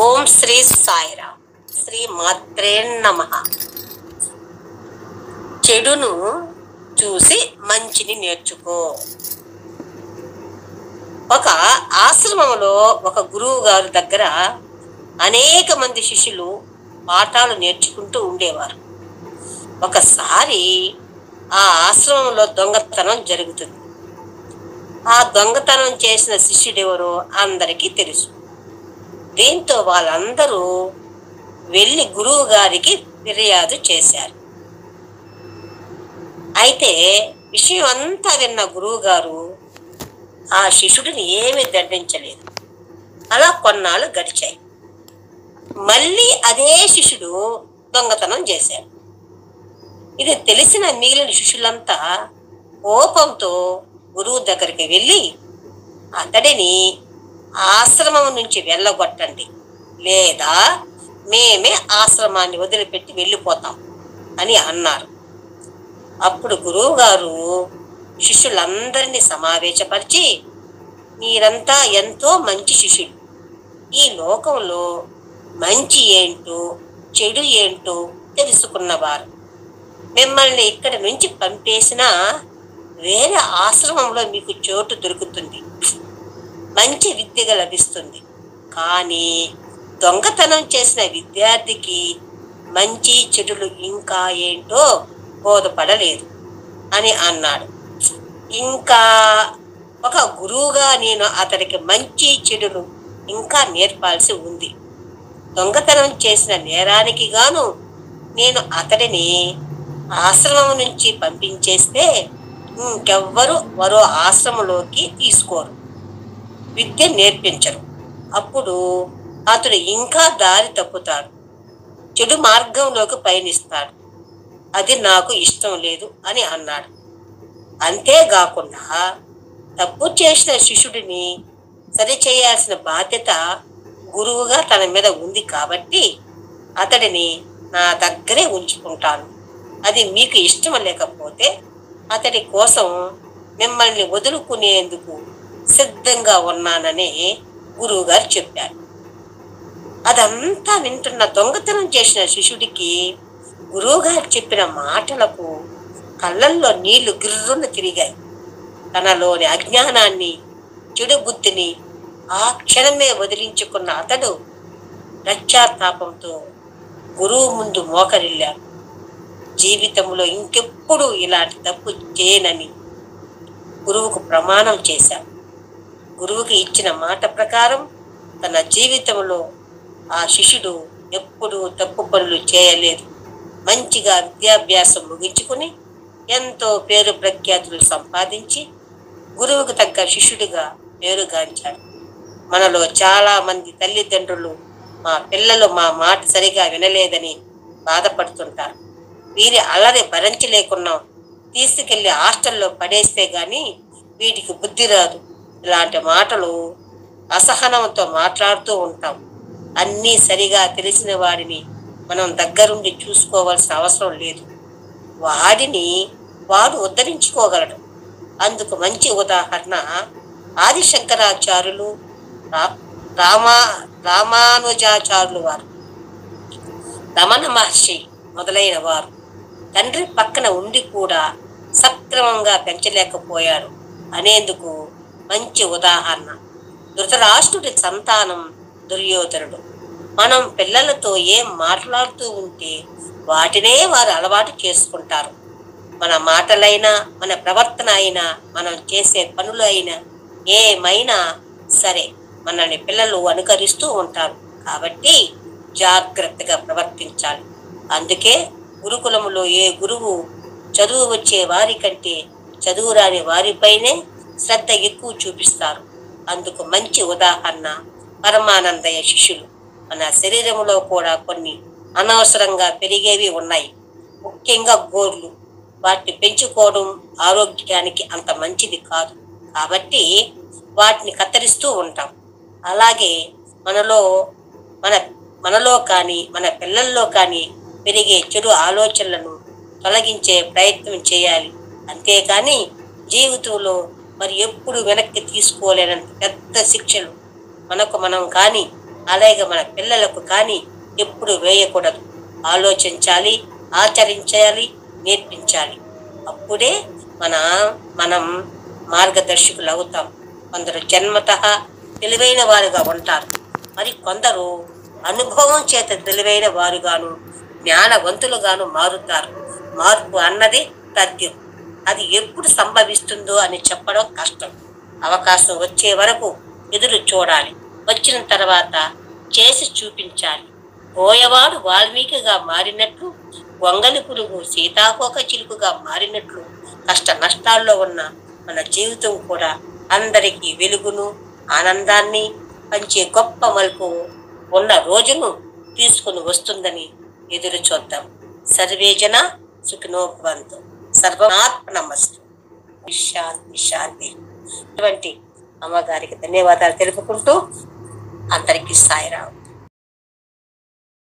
ఓం శ్రీ సాయిరామ్. శ్రీ మాత్రే నమః. చెడును చూసి మంచిని నేర్చుకో. ఒక ఆశ్రమంలో ఒక గురువు గారి దగ్గర అనేక మంది శిష్యులు పాఠాలు నేర్చుకుంటూ ఉండేవారు. ఒకసారి ఆ ఆశ్రమంలో దొంగతనం జరుగుతుంది. ఆ దొంగతనం చేసిన శిష్యుడెవరో అందరికీ తెలుసు. దీంతో వాళ్ళందరూ వెళ్ళి గురువు గారికి ఫిర్యాదు చేశారు. అయితే విషయం అంతా విన్న గురువు గారు ఆ శిష్యుడిని ఏమీ దండించలేదు. అలా కొన్నాళ్ళు గడిచాయి. మళ్ళీ అదే శిష్యుడు దొంగతనం చేశాడు. ఇది తెలిసిన మిగిలిన శిష్యులంతా కోపంతో గురువు దగ్గరికి వెళ్ళి అతడిని ఆశ్రమం నుంచి వెళ్ళగొట్టండి, లేదా మేమే ఆశ్రమాన్ని వదిలిపెట్టి వెళ్ళిపోతాం అని అన్నారు. అప్పుడు గురువు గారు శిష్యులందరినీ సమావేశపరిచి, మీరంతా ఎంతో మంచి శిష్యులు, ఈ లోకంలో మంచి ఏంటో చెడు ఏంటో తెలుసుకున్నవారు. మిమ్మల్ని ఇక్కడి నుంచి పంపేసినా వేరే ఆశ్రమంలో మీకు చోటు దొరుకుతుంది, మంచి విద్యగా లభిస్తుంది. కానీ దొంగతనం చేసిన విద్యార్థికి మంచి చెడులు ఇంకా ఏంటో బోధపడలేదు అని అన్నాడు. ఇంకా ఒక గురువుగా నేను అతడికి మంచి చెడులు ఇంకా నేర్పాల్సి ఉంది. దొంగతనం చేసిన నేరానికి గాను నేను అతడిని ఆశ్రమం నుంచి పంపించేస్తే ఇంకెవ్వరు మరో ఆశ్రమంలోకి తీసుకోరు, విద్య నేర్పించరు. అప్పుడు అతడు ఇంకా దారి తప్పుతాడు, చెడు మార్గంలోకి పయనిస్తాడు. అది నాకు ఇష్టం లేదు అని అన్నాడు. అంతేకాకుండా తప్పు చేసిన శిష్యుడిని సరిచేయాల్సిన బాధ్యత గురువుగా తన మీద ఉంది కాబట్టి అతడిని నా దగ్గరే ఉంచుకుంటాను. అది మీకు ఇష్టం లేకపోతే అతడి కోసం మిమ్మల్ని వదులుకునేందుకు సిద్ధంగా ఉన్నానని గురువు గారు చెప్పారు. అదంతా వింటున్న దొంగతనం చేసిన శిష్యుడికి గురువుగారు చెప్పిన మాటలకు కళ్ళల్లో నీళ్లు గిర్రున తిరిగాయి. తనలోని అజ్ఞానాన్ని, చెడు బుద్ధిని ఆ క్షణమే వదిలించుకున్న అతడు పశ్చాత్తాపంతో గురువు ముందు మోకరిల్లాడు. జీవితంలో ఇంకెప్పుడు ఇలాంటి తప్పు చేయనని గురువుకు ప్రమాణం చేశాడు. గురువుకి ఇచ్చిన మాట ప్రకారం తన జీవితంలో ఆ శిష్యుడు ఎప్పుడూ తప్పు పనులు చేయలేదు. మంచిగా విద్యాభ్యాసం ముగించుకుని ఎంతో పేరు ప్రఖ్యాతులు సంపాదించి గురువుకు తగ్గ శిష్యుడిగా పేరుగాంచాడు. మనలో చాలా మంది తల్లిదండ్రులు మా పిల్లలు మా మాట సరిగా వినలేదని బాధపడుతుంటారు. వీరి అల్లరి భరించలేకున్నాం, తీసుకెళ్లి హాస్టల్లో పడేస్తే గాని వీటికి బుద్ధి రాదు. ఇలాంటి మాటలు అసహనంతో మాట్లాడుతూ ఉంటాం. అన్నీ సరిగా తెలిసిన వాడిని మనం దగ్గరుండి చూసుకోవాల్సిన అవసరం లేదు. వాడిని వాడు ఉద్ధరించుకోగలడు. అందుకు మంచి ఉదాహరణ ఆదిశంకరాచార్యులు, రామానుజాచార్యులు వారు, రమణ మహర్షి మొదలైన వారు. తండ్రి పక్కన ఉండి కూడా సక్రమంగా పెంచలేకపోయాడు అనేందుకు మంచి ఉదాహరణ ధృతరాష్ట్రుడి సంతానం దుర్యోధనుడు. మనం పిల్లలతో ఏం మాట్లాడుతూ ఉంటే వాటినే వారు అలవాటు చేసుకుంటారు. మన మాటలైనా, మన ప్రవర్తన అయినా, మనం చేసే పనులు అయినా, ఏమైనా సరే మనల్ని పిల్లలు అనుకరిస్తూ ఉంటారు. కాబట్టి జాగ్రత్తగా ప్రవర్తించాలి. అందుకే గురుకులములో ఏ గురువు చదువు వచ్చే వారి కంటే చదువు రాని వారిపైనే శ్రద్ధ ఎక్కువ చూపిస్తారు. అందుకు మంచి ఉదాహరణ పరమానందయ్య శిష్యులు. మన శరీరంలో కూడా కొన్ని అనవసరంగా పెరిగేవి ఉన్నాయి, ముఖ్యంగా గోర్లు. వాటిని పెంచుకోవడం ఆరోగ్యానికి అంత మంచిది కాదు. కాబట్టి వాటిని కత్తిరిస్తూ ఉంటాం. అలాగే మనలో కానీ మన పిల్లల్లో కానీ పెరిగే చెడు ఆలోచనలను తొలగించే ప్రయత్నం చేయాలి. అంతేకాని జీవితంలో మరి ఎప్పుడు వెనక్కి తీసుకోలేనంత పెద్ద శిక్షలు మనకు మనం కానీ అలాగే మన పిల్లలకు కానీ ఎప్పుడు వేయకూడదు. ఆలోచించాలి, ఆచరించాలి, నేర్పించాలి. అప్పుడే మనం మార్గదర్శకులు అవుతాం. కొందరు జన్మతః తెలివైన వారుగా ఉంటారు, మరి కొందరు అనుభవం చేత తెలివైన వారుగాను జ్ఞానవంతులుగాను మారుతారు. మార్పు అన్నది తథ్యం. అది ఎప్పుడు సంభవిస్తుందో అని చెప్పడం కష్టం. అవకాశం వచ్చే వరకు ఎదురు చూడాలి. వచ్చిన తర్వాత చేసి చూపించాలి. పోయేవాడు వాల్మీకిగా మారినట్లు, గొంగలి పురుగు సీతాకోక చిలుకగా మారినట్లు కష్ట నష్టాల్లో ఉన్న మన జీవితం కూడా అందరికీ వెలుగును ఆనందాన్ని పంచే గొప్ప మలుపు ఉన్న రోజును తీసుకుని వస్తుందని ఎదురు చూద్దాం. సర్వే జన సుఖినో భవంతు. సర్వమాత్మనమస్తు. శాంతి శాంతి. ఇటువంటి అమ్మగారికి ధన్యవాదాలు తెలుపుకుంటూ అందరికీ సాయిరాం.